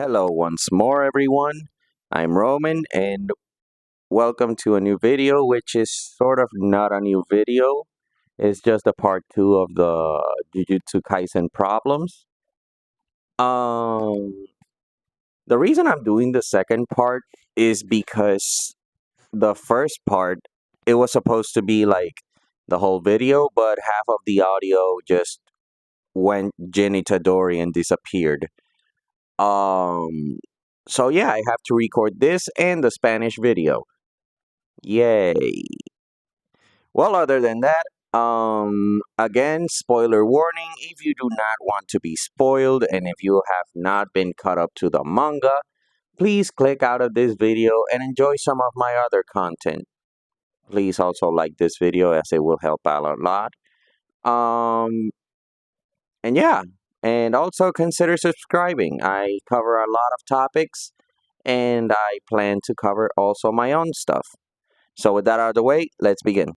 Hello once more, everyone. I'm Roman, and welcome to a new video, which is sort of not a new video. It's just a part two of the Jujutsu Kaisen problems. Um, the reason I'm doing the second part is because the first part, it was supposed to be like the whole video, but half of the audio just went Tadori and disappeared. Um, so yeah, I have to record this and the Spanish video. Yay. Well, other than that, again, spoiler warning, if you do not want to be spoiled and if you have not been caught up to the manga, please click out of this video and enjoy some of my other content. Please also like this video as it will help out a lot. Um, and yeah, and also consider subscribing. I cover a lot of topics and I plan to cover also my own stuff. So with that out of the way, let's begin.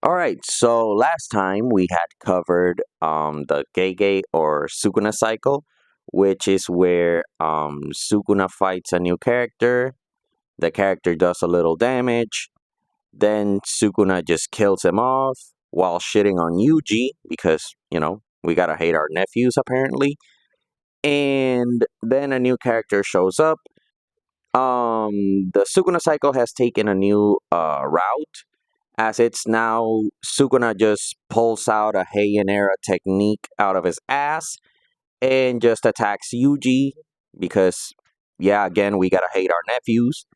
Alright, so last time we had covered the Gege or Sukuna cycle, which is where Sukuna fights a new character, the character does a little damage, then Sukuna just kills him off while shitting on Yuji because, we gotta hate our nephews apparently. And then a new character shows up. The Sukuna cycle has taken a new route, as it's now Sukuna just pulls out a Heian era technique out of his ass and just attacks Yuji because, yeah, again, we gotta hate our nephews.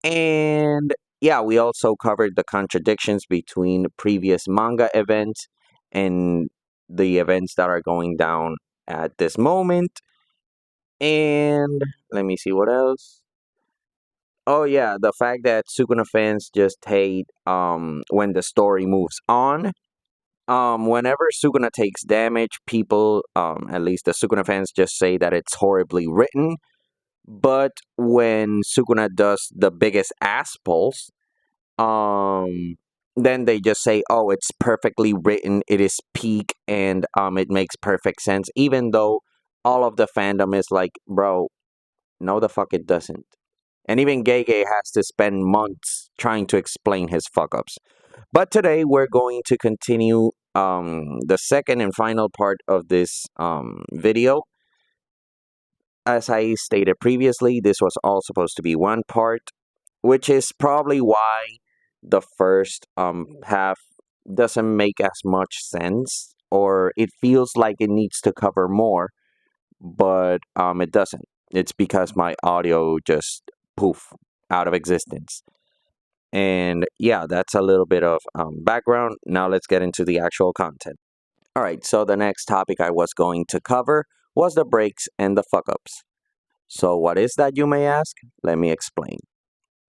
And yeah, we also covered the contradictions between previous manga events and the events that are going down at this moment. And let me see what else. Oh yeah, the fact that Sukuna fans just hate when the story moves on. Whenever Sukuna takes damage, people, at least the Sukuna fans, just say that it's horribly written. But when Sukuna does the biggest ass pulls, then they just say, "Oh, it's perfectly written. It is peak, and it makes perfect sense." Even though all of the fandom is like, "Bro, no, the fuck it doesn't." And even Gege has to spend months trying to explain his fuck ups. But today we're going to continue the second and final part of this video. As I stated previously, this was all supposed to be one part, which is probably why the first half doesn't make as much sense, or it feels like it needs to cover more, but it doesn't. It's because my audio just poof out of existence. And yeah, that's a little bit of background. Now let's get into the actual content. All right, so the next topic I was going to cover was the breaks and the fuck ups. So, what is that, you may ask? Let me explain.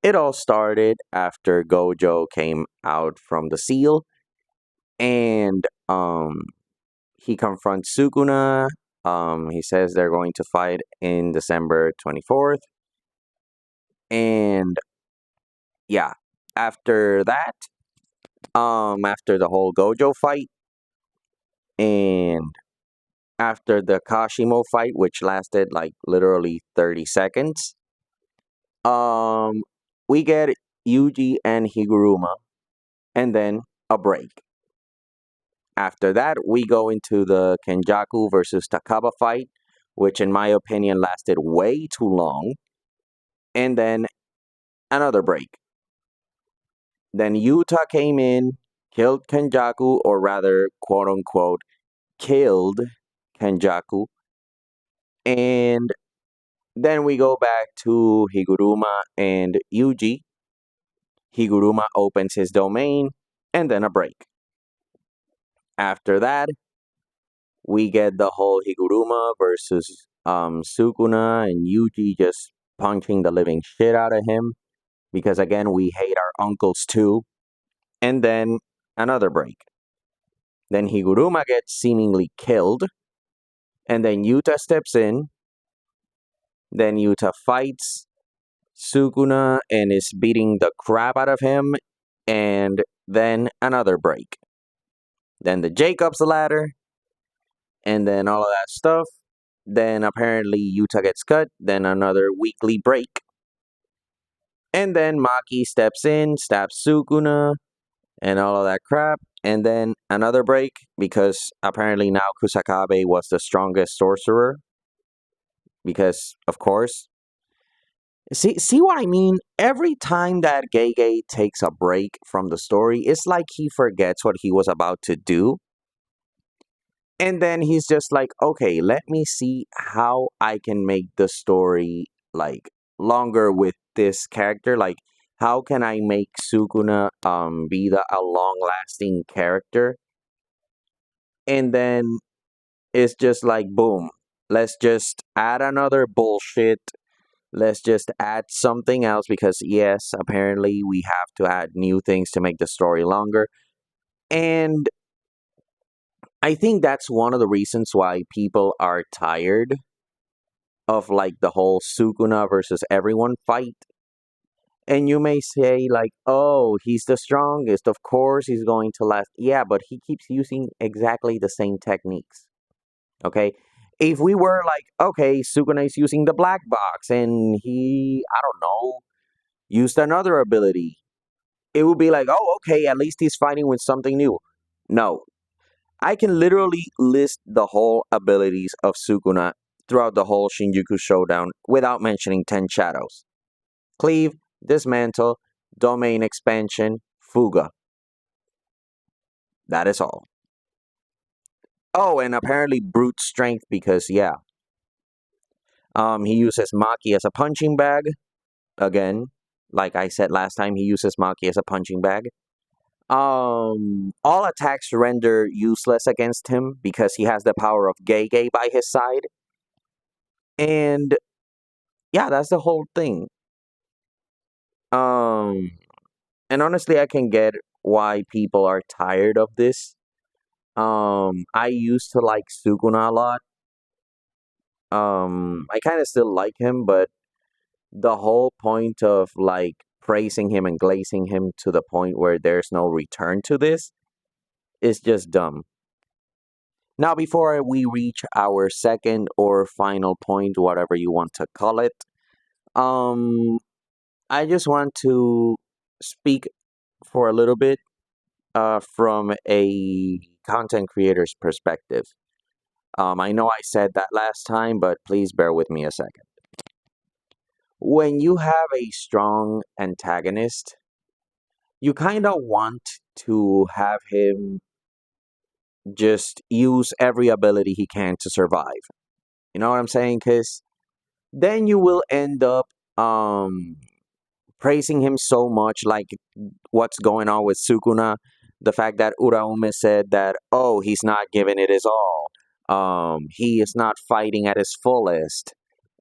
It all started after Gojo came out from the seal and he confronts Sukuna. He says they're going to fight in December 24th. And yeah, after that, after the whole Gojo fight and after the Kashimo fight, which lasted like literally 30 seconds, we get Yuji and Higuruma and then a break. After that, we go into the Kenjaku versus Takaba fight, which in my opinion lasted way too long, and then another break. Then Yuta came in, killed Kenjaku, or rather, quote unquote, killed Kenjaku, and then we go back to Higuruma and Yuji. Higuruma opens his domain, and then a break. After that, we get the whole Higuruma versus Sukuna and Yuji just punching the living shit out of him because again we hate our uncles too. And then another break. Then Higuruma gets seemingly killed, and then Yuta steps in. Then Yuta fights Sukuna and is beating the crap out of him, and then another break. Then the Jacob's ladder, and then all of that stuff. Then apparently Yuta gets cut, then another weekly break. And then Maki steps in, stabs Sukuna, and all of that crap. And then another break because apparently now Kusakabe was the strongest sorcerer. Because, of course, see what I mean? Every time that Gege takes a break from the story, it's like he forgets what he was about to do. And then he's just like, okay, let me see how I can make the story like longer with this character. Like, how can I make Sukuna be a long lasting character? And then it's just like boom. Let's just add another bullshit. Let's just add something else because yes, apparently we have to add new things to make the story longer. And I think that's one of the reasons why people are tired of like the whole Sukuna versus everyone fight. And you may say like, "Oh, he's the strongest. Of course he's going to last." Yeah, but he keeps using exactly the same techniques. Okay? If we were like, "Okay, Sukuna is using the black box and he, I don't know, used another ability." It would be like, "Oh, okay, at least he's fighting with something new." No, I can literally list the whole abilities of Sukuna throughout the whole Shinjuku Showdown without mentioning 10 Shadows. Cleave, Dismantle, Domain Expansion, Fuga. That is all. Oh, and apparently Brute Strength because, yeah. He uses Maki as a punching bag. Again, like I said last time, he uses Maki as a punching bag. All attacks render useless against him because he has the power of Gege by his side. And yeah, that's the whole thing. Um, and honestly, I can get why people are tired of this. I used to like Sukuna a lot. I kind of still like him, but the whole point of like praising him and glazing him to the point where there's no return to this is just dumb. Now, before we reach our second or final point, whatever you want to call it, um, I just want to speak for a little bit from a content creator's perspective. I know I said that last time, but please bear with me a second. When you have a strong antagonist, you kind of want to have him just use every ability he can to survive. You know what I'm saying? Because then you will end up um, praising him so much, like what's going on with Sukuna. The fact that Uraume said that, oh, he's not giving it his all. He is not fighting at his fullest.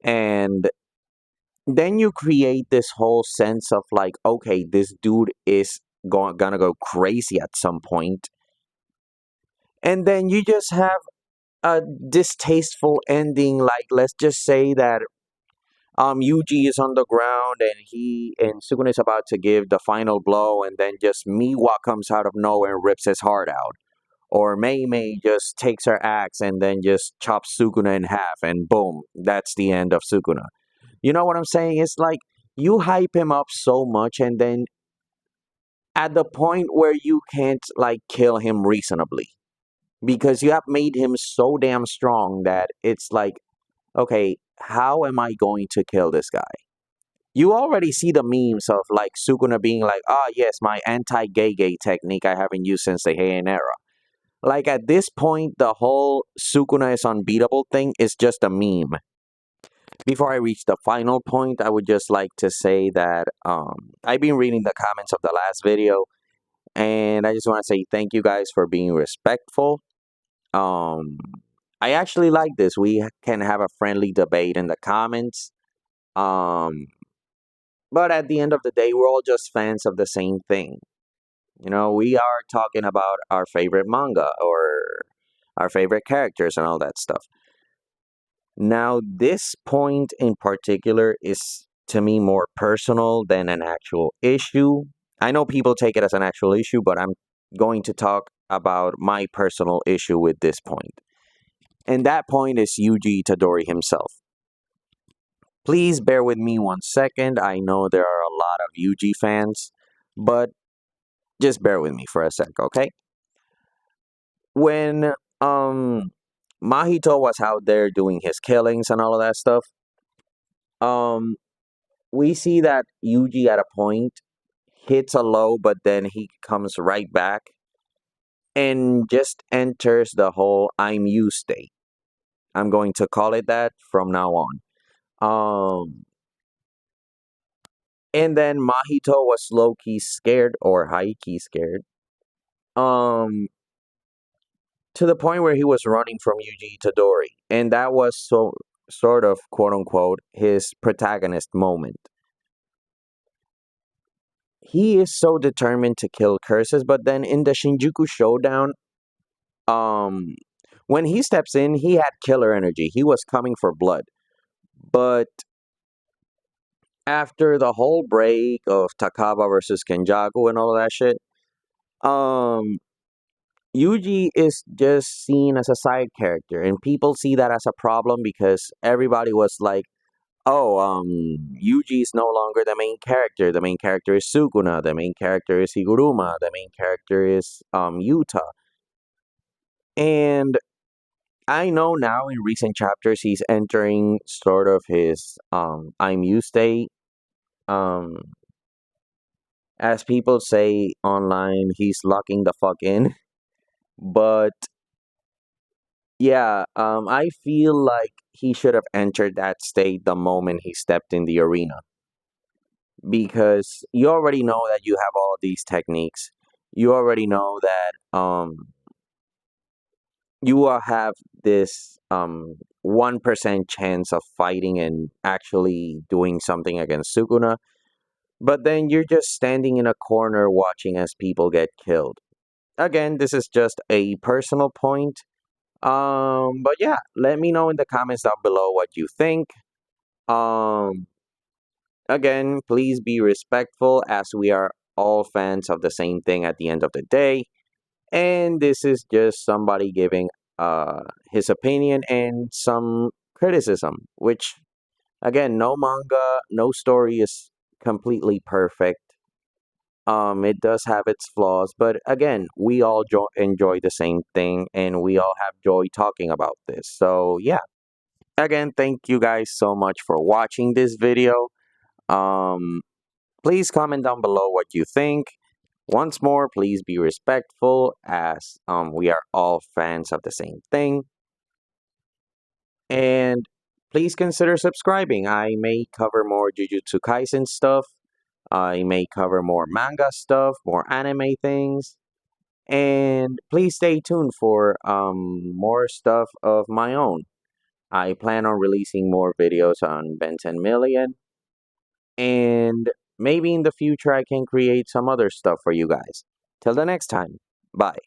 And then you create this whole sense of like, okay, this dude is gonna go crazy at some point. And then you just have a distasteful ending. Like, let's just say that Yuji is on the ground and Sukuna is about to give the final blow, and then just Miwa comes out of nowhere and rips his heart out. Or Mei Mei just takes her axe and then just chops Sukuna in half, and boom, that's the end of Sukuna. You know what I'm saying? It's like you hype him up so much, and then at the point where you can't like kill him reasonably because you have made him so damn strong that it's like, okay, how am I going to kill this guy? You already see the memes of like Sukuna being like, ah, yes, my anti-Gege technique I haven't used since the Heian era. Like at this point, the whole Sukuna is unbeatable thing is just a meme. Before I reach the final point, I would just like to say that I've been reading the comments of the last video, and I just want to say thank you guys for being respectful. Um, I actually like this. We can have a friendly debate in the comments. Um, but at the end of the day, we're all just fans of the same thing. You know, we are talking about our favorite manga or our favorite characters and all that stuff. Now, this point in particular is to me more personal than an actual issue. I know people take it as an actual issue, but I'm going to talk about my personal issue with this point. And that point is Yuji Itadori himself. Please bear with me 1 second. I know there are a lot of Yuji fans, but just bear with me for a sec, okay? When Mahito was out there doing his killings and all of that stuff, um we see that Yuji at a point hits a low, but then he comes right back and just enters the whole I'm you state. I'm going to call it that from now on. And then Mahito was low key scared or high key scared. Um, to the point where he was running from Yuji Itadori, and that was so sort of quote unquote his protagonist moment. He is so determined to kill curses, but then in the Shinjuku showdown, um, when he steps in, he had killer energy. He was coming for blood, but after the whole break of Takaba versus Kenjaku and all of that shit, um, Yuji is just seen as a side character, and people see that as a problem because everybody was like, "Oh, Yuji is no longer the main character. The main character is Sukuna. The main character is Higuruma. The main character is Yuta." And I know now in recent chapters he's entering sort of his I'm you state. Um, as people say online, he's locking the fuck in. But yeah, I feel like he should have entered that state the moment he stepped in the arena because you already know that you have all of these techniques. You already know that you will have this 1% chance of fighting and actually doing something against Sukuna, but then you're just standing in a corner watching as people get killed. Again, this is just a personal point. But yeah, let me know in the comments down below what you think. Um, again, please be respectful as we are all fans of the same thing at the end of the day. And this is just somebody giving his opinion and some criticism, which again, no manga, no story is completely perfect. It does have its flaws, but again, we all enjoy the same thing and we all have joy talking about this. So, yeah. Again, thank you guys so much for watching this video. Um, please comment down below what you think. Once more, please be respectful as we are all fans of the same thing. And please consider subscribing. I may cover more Jujutsu Kaisen stuff. I may cover more manga stuff, more anime things. And please stay tuned for more stuff of my own. I plan on releasing more videos on Ben 10 Million. And maybe in the future I can create some other stuff for you guys. Till the next time, bye.